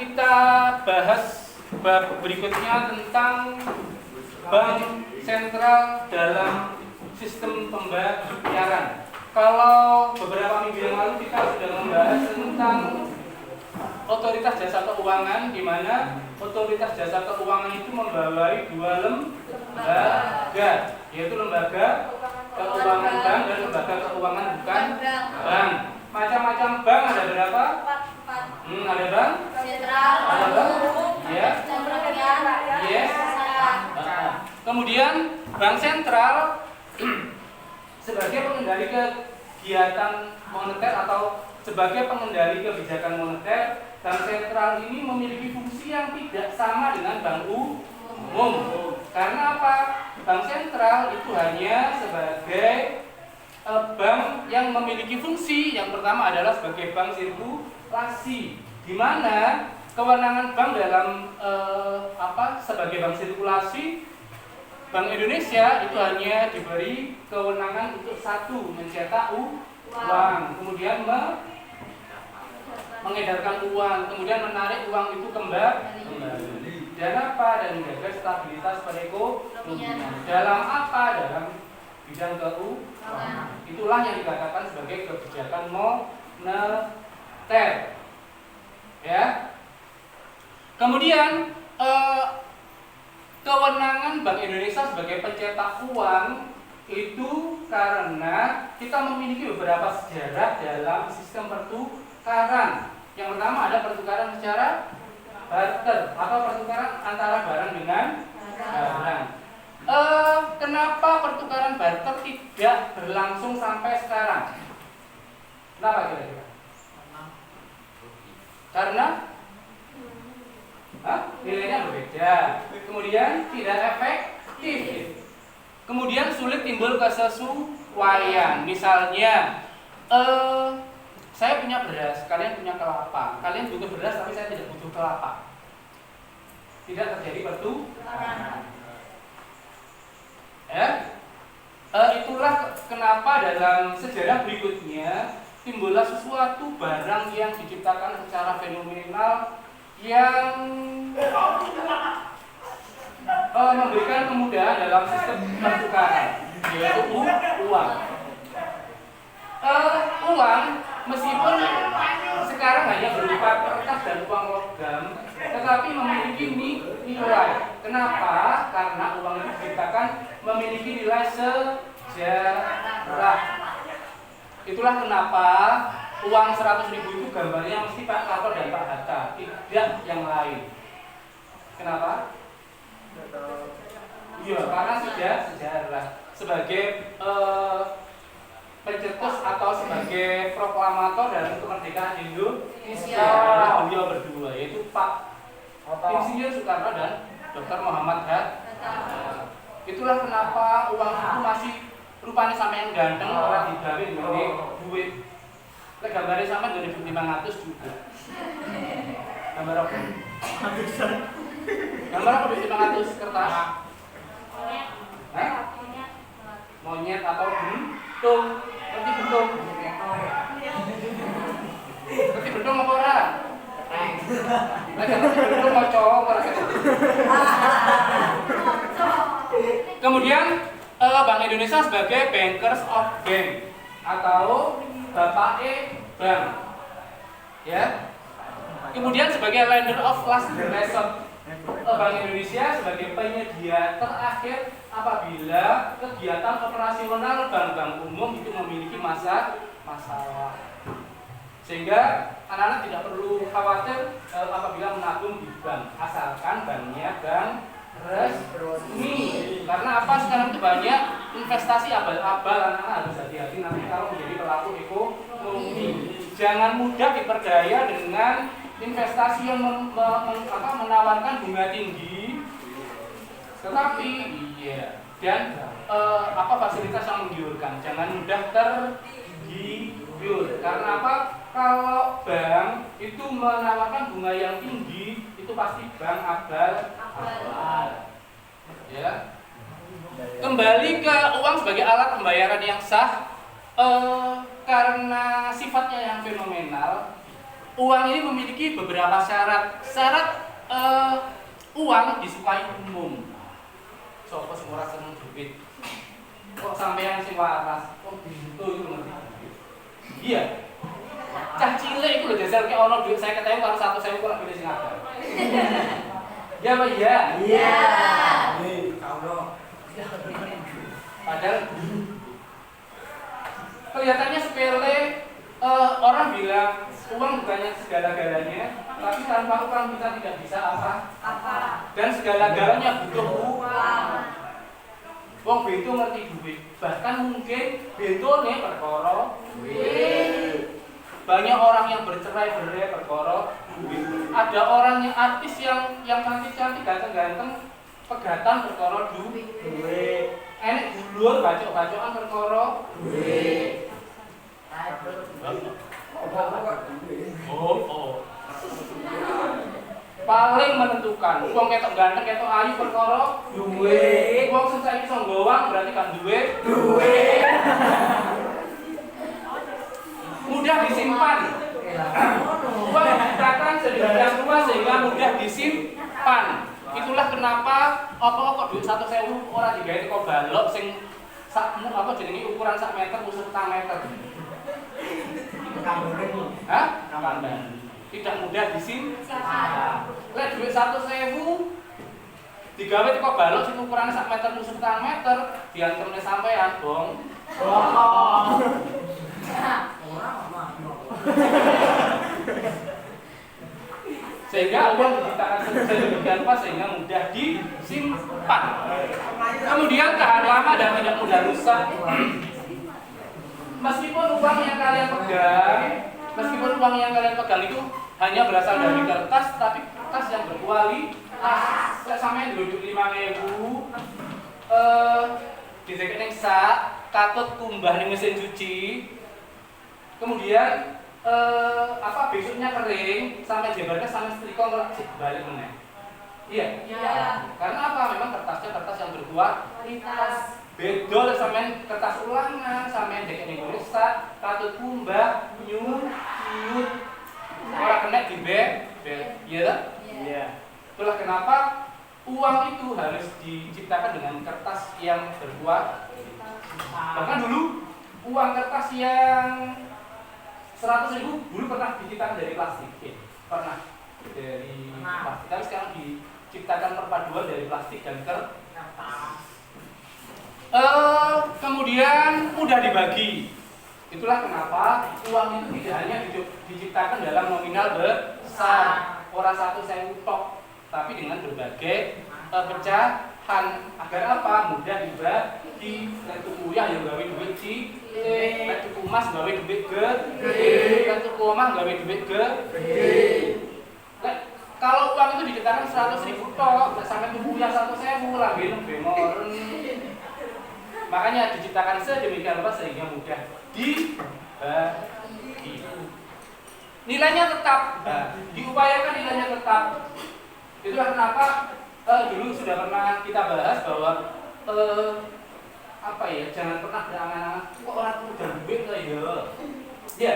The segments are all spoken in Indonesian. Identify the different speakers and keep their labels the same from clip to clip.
Speaker 1: kita bahas bab berikutnya tentang bank sentral dalam sistem pembayaran. Kalau beberapa minggu yang lalu kita sudah membahas tentang otoritas jasa keuangan, di mana otoritas jasa keuangan itu membawai dua lembaga, yaitu lembaga keuangan bank dan lembaga keuangan bukan bank. Macam-macam bank ada berapa? Ada bank
Speaker 2: sentral,
Speaker 1: ada bank, ya, yes. Kemudian bank sentral sebagai pengendali kegiatan moneter atau sebagai pengendali kebijakan moneter, bank sentral ini memiliki fungsi yang tidak sama dengan bank umum. Karena apa? Bank sentral itu hanya sebagai bank yang memiliki fungsi yang pertama adalah sebagai bank sirkulasi, di mana kewenangan bank dalam sebagai bank sirkulasi, Bank Indonesia itu hanya diberi kewenangan untuk satu, mencetak uang, kemudian mengedarkan uang, kemudian menarik uang itu kembali, dan apa? Dan menjaga stabilitas perekonomian. Dalam apa? Dalam bidang keuangan. Itulah yang dikatakan sebagai kebijakan moneter. Ya. Kemudian kewenangan Bank Indonesia sebagai pencetak uang itu karena kita memiliki beberapa sejarah dalam sistem pertukaran. Yang pertama ada pertukaran secara barter atau pertukaran antara barang dengan barang. Kenapa pertukaran barter tidak berlangsung sampai sekarang? Kenapa kira-kira? Karena nilainya berbeda, kemudian tidak efektif, kemudian sulit timbul kesesuaian. Misalnya, saya punya beras, kalian punya kelapa. Kalian butuh beras, tapi saya tidak butuh kelapa. Tidak terjadi pertukaran. Itulah kenapa dalam sejarah berikutnya timbullah sesuatu barang yang diciptakan secara fenomenal yang memberikan kemudahan dalam sistem pertukaran, yaitu uang. Uang meskipun sekarang hanya berupa kertas dan uang logam, tetapi memiliki nilai. Kenapa? Karena uang itu diciptakan memiliki nilai sejarah. Itulah kenapa uang 100.000 itu gambarnya mesti Pak Karto dan Pak Hatta, tidak yang lain. Kenapa? Iya, karena sejarah sebagai pencetus atau sebagai proklamator dalam kemerdekaan Indonesia beliau berdua, yaitu Pak Insinyur Soekarno dan Dr. Muhammad Hatta. Itulah kenapa uang itu masih rupanya sama yang ganteng, orang digawe ngene duit. Lek gambare sampean 2.500 juga. Gambar apa? Gambar apa 2.500 kertas? Monyet atau bentung? Ngerti bentung? Ngerti bentung apa ora? Lek ngerti bentung mau cowok ora. Kemudian Bank Indonesia sebagai bankers of bank atau bapak bank, ya. Kemudian sebagai lender of last resort, Bank Indonesia sebagai penyedia terakhir apabila kegiatan operasional bank-bank umum itu memiliki masalah. Sehingga anak-anak tidak perlu khawatir apabila menabung di bank, asalkan banknya bank resmi. Karena apa? Sekarang itu banyak investasi abal-abal, anak-anak harus hati-hati nanti kalau menjadi pelaku ekonomi. Jangan mudah diperdaya dengan investasi yang menawarkan bunga tinggi, tetapi fasilitas yang menggiurkan. Jangan mudah tergiur. Karena apa? Kalau bank itu menawarkan bunga yang tinggi, itu pasti bank abal. Ya. Kembali ke uang sebagai alat pembayaran yang sah, karena sifatnya yang fenomenal, uang ini memiliki beberapa syarat. Syarat uang disukai umum. Sopo sing ora seneng duit? Kok sampeyan sing waras? Kok bintu itu ngerti? Iya. Cah cilik iku lho dasar ki ana duit 50.000 karo 100.000 kok pilih sing akeh. Iya apa iya? Iya. Padahal kelihatannya sepele, orang bilang uang bukannya segala-galanya, tapi tanpa uang kita tidak bisa apa? Dan segala-galanya butuh uang. Wong bento ngerti duit, bahkan mungkin bentone perkara duit. Banyak orang yang bercerai-berai perkara duit. Ada orang yang artis yang cantik-cantik, ganteng-ganteng, pegatan perkara duit. Enek dulur bacok-bacokan perkara duit. Oh. Paling menentukan wong ketok ganteng ketok ayu perkara duit. Wong sing saiki iso nggowang berarti kan duit. Mudah disimpan. Uang diciptakan sedemikian rupa sehingga mudah disimpan. Itulah kenapa kok duit 100.000 ora digawe teko balok sing sakmu apa jenenge ukuran sak meter usut petang meter. Hah? Tidak mudah disimpan. Lek duit 100.000 digawe teko balok sing ukurane sak meter usut petang meter, diantemne sampean, Bong. Sehingga uang diciptakan sedemikian rupa sehingga mudah disimpan. Kemudian tahan lama dan tidak mudah rusak. Meskipun uang yang kalian pegang itu hanya berasal dari kertas, tapi kertas yang berkualitas. Sampai duduk 5.000 didekek ning sak, katut kumbah ning mesin cuci. Kemudian besoknya kering sampai jebarnya sampai setrika ngelak balik meneh. Iya. Karena apa? Memang kertasnya kertas yang berkualitas. Bedol sampean kertas ulangan, sampean dek ning rusak, katut kumbah, nyut. Ora kena dibel. Iya ta? Iya. Itulah kenapa uang itu harus diciptakan dengan kertas yang berkualitas. Bahkan dulu uang kertas yang 100.000 dulu pernah diciptakan dari plastik, pernah dari plastik. Tapi sekarang diciptakan perpaduan dari plastik dan kertas. Kemudian mudah dibagi. Itulah kenapa uang itu tidak hanya diciptakan dalam nominal besar, ora 1.000 tok, tapi dengan berbagai pecahan agar apa? Mudah dibagi. Nek tuku uyah yang gawe duit cilik, nek tuku emas gawe duit gede, nek tuku omah gawe duit gede. Kalau uang itu diciptakan 100.000 tok, nek sampe tuku uyah 100.000 lambe nembe moren. Makanya diciptakan sedemikian rupa sehingga mudah dibagi. Nilainya tetap, diupayakan nilainya tetap. Itulah kenapa dulu sudah pernah kita bahas bahwa jangan pernah berangan-angan kok orang udah duit lah ya. Iya.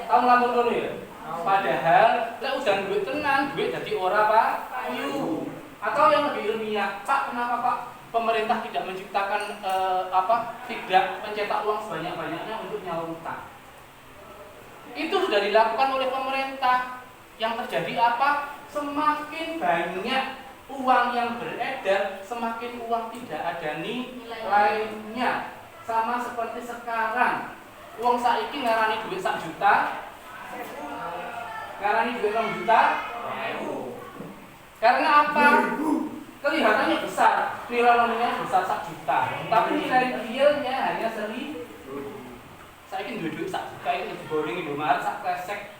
Speaker 1: Tahu lamun ngono ya. Padahal lek udah duit tenan, duit dadi ora payu. Atau yang lebih ilmiah, Pak, kenapa Pak pemerintah tidak menciptakan tidak mencetak uang sebanyak-banyaknya untuk nyawa utang? Itu sudah dilakukan oleh pemerintah. Yang terjadi apa? Semakin banyak uang yang beredar, semakin uang tidak ada nilainya. Sama seperti sekarang, uang saiki ngarani duit 1 juta, ngarani duit 6 juta. Karena apa? Kelihatannya besar, nilai nominalnya besar 1 juta, tapi nilai realnya hanya 1.000. Saiki duit 1 juta itu digoreng Indomaret sak kresek,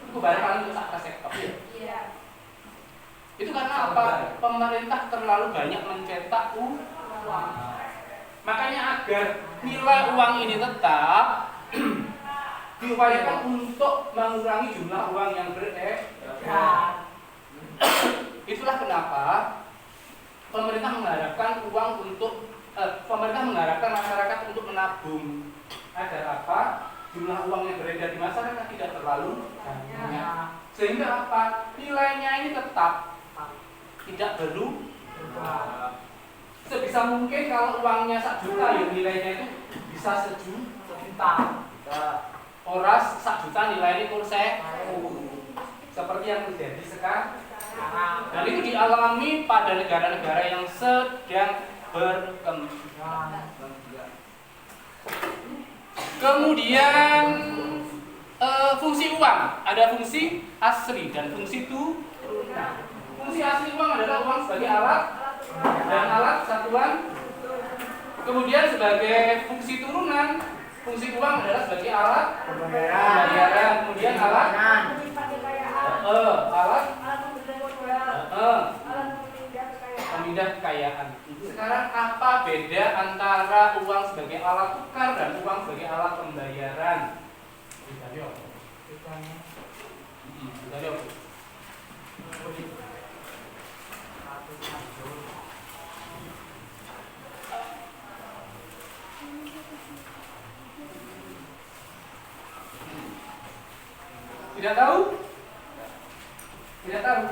Speaker 1: itu barang paling untuk sak kresek. Iya. Itu karena apa? Pemerintah terlalu banyak mencetak uang. Makanya agar nilai uang ini tetap diupayakan untuk mengurangi jumlah uang yang beredar. Itulah kenapa pemerintah mengharapkan pemerintah mengharapkan masyarakat untuk menabung. Agar apa? jumlah uang yang beredar di masyarakat tidak terlalu banyak. Sehingga apa? Nilainya ini tetap tidak berubah. Sebisa mungkin kalau uangnya 1 juta ya nilainya itu bisa 1 juta. Oras 1 juta nilainya kurang seperti yang terjadi sekarang. Dan itu dialami pada negara-negara yang sedang berkembang. Kemudian fungsi uang, ada fungsi asli dan fungsi turunan. Fungsi asli uang adalah uang sebagai alat dan alat satuan. Kemudian sebagai fungsi turunan, fungsi uang adalah sebagai alat pembayaran. Kemudian alat pemindah kekayaan. Sekarang apa beda antara uang sebagai alat tukar dan uang sebagai alat pembayaran? Bedanya apa? Bedanya apa? Tidak tahu? Tidak tahu.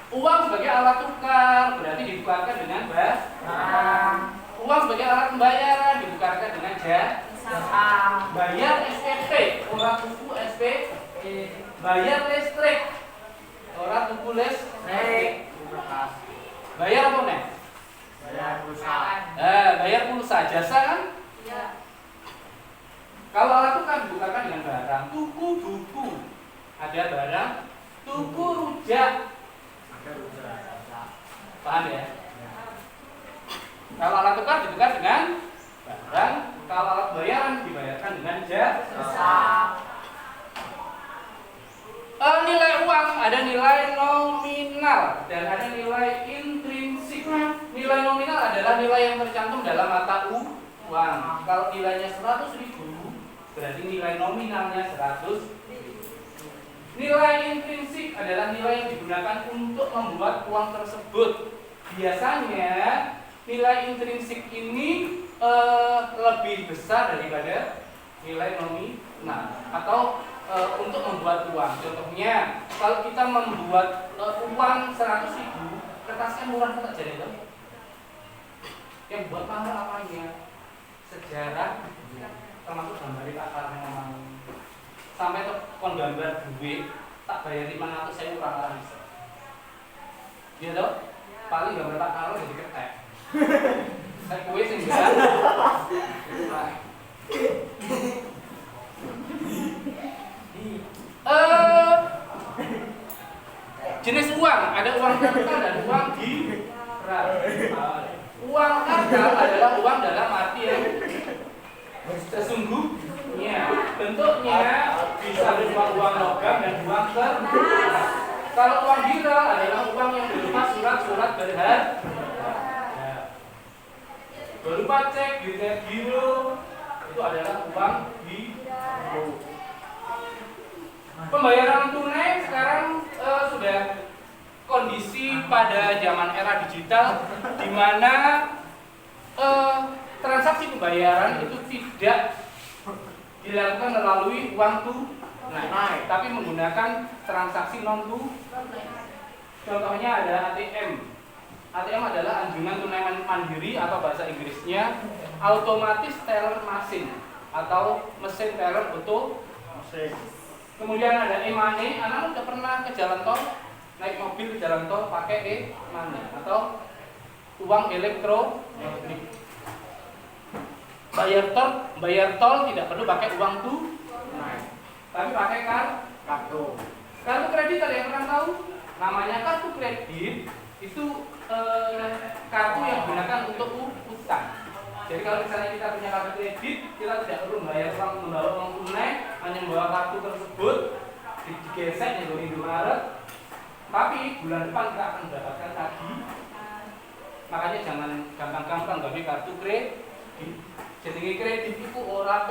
Speaker 1: Uang sebagai alat tukar berarti ditukarkan dengan barang. Uang sebagai alat pembayaran ditukarkan dengan jasa. Bayar SPP, orang tuku SPP. Bayar listrik, orang tuku listrik. Bayar apa nih?
Speaker 2: Bayar pulsa.
Speaker 1: Bayar pulsa, jasa kan? Iya. Kalau alat tukar ditukarkan dengan barang. Tuku buku, ada barang. Tuku rujak, paham ya? Kalau alat tukar ditukar dengan barang, kalau alat bayaran dibayarkan dengan jasa. Nilai uang ada nilai nominal dan ada nilai intrinsik. Nilai nominal adalah nilai yang tercantum dalam mata uang. Kalau nilainya 100.000 berarti nilai nominalnya 100. Nilai intrinsik adalah nilai yang digunakan untuk membuat uang tersebut. Biasanya nilai intrinsik ini lebih besar daripada nilai nominal atau untuk membuat uang. Contohnya, kalau kita membuat uang 100.000, kertasnya murah tetap jadi itu. Yang buat mahal apanya? Sejarah, termasuk gambar akarnya memang. Sampai kon gambar duit tak bayar 500.000 kurang bisa. Dia tuh paling gambar tak kalau jadi ketek. Saya kue sih bisa. Jenis uang ada uang kartal dan uang digital. Uang kartal adalah uang dalam arti yang sesungguhnya, bentuknya bisa berupa uang logam dan uang kertas. Kalau uang digital adalah uang yang berupa surat-surat berharga, berupa cek, giro, itu adalah uang giro. Pembayaran tunai sekarang sudah kondisi pada zaman era digital, di mana transaksi pembayaran itu tidak dilakukan melalui uang tunai, tapi menggunakan transaksi non tunai. Contohnya ada ATM. ATM adalah anjungan tunai mandiri atau bahasa Inggrisnya automatic teller machine atau mesin teller otomatis. Kemudian ada e-money. Anak udah pernah ke jalan tol, naik mobil ke jalan tol pakai e-money atau uang elektronik. Bayar tol tidak perlu pakai uang tunai, tapi pakai kartu. Kartu kredit ada yang pernah tahu? Namanya kartu kredit itu kartu yang digunakan untuk utang. Jadi kalau misalnya kita punya kartu kredit, kita tidak perlu membawa uang tunai, hanya membawa kartu tersebut digesek di Indomaret. Tapi bulan depan kita akan mendapatkan lagi. Makanya jangan gampang-gampang ngambil kartu kredit. Jadi kredit itu ora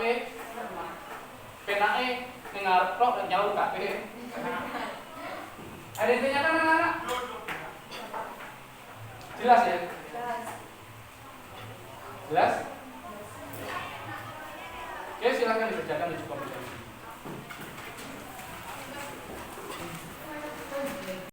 Speaker 1: penake ning ngarep tok jauh kabeh. Ada yang ditanyakan anak-anak? Jelas ya? Jelas? Oke, silakan dikerjakan di komputer.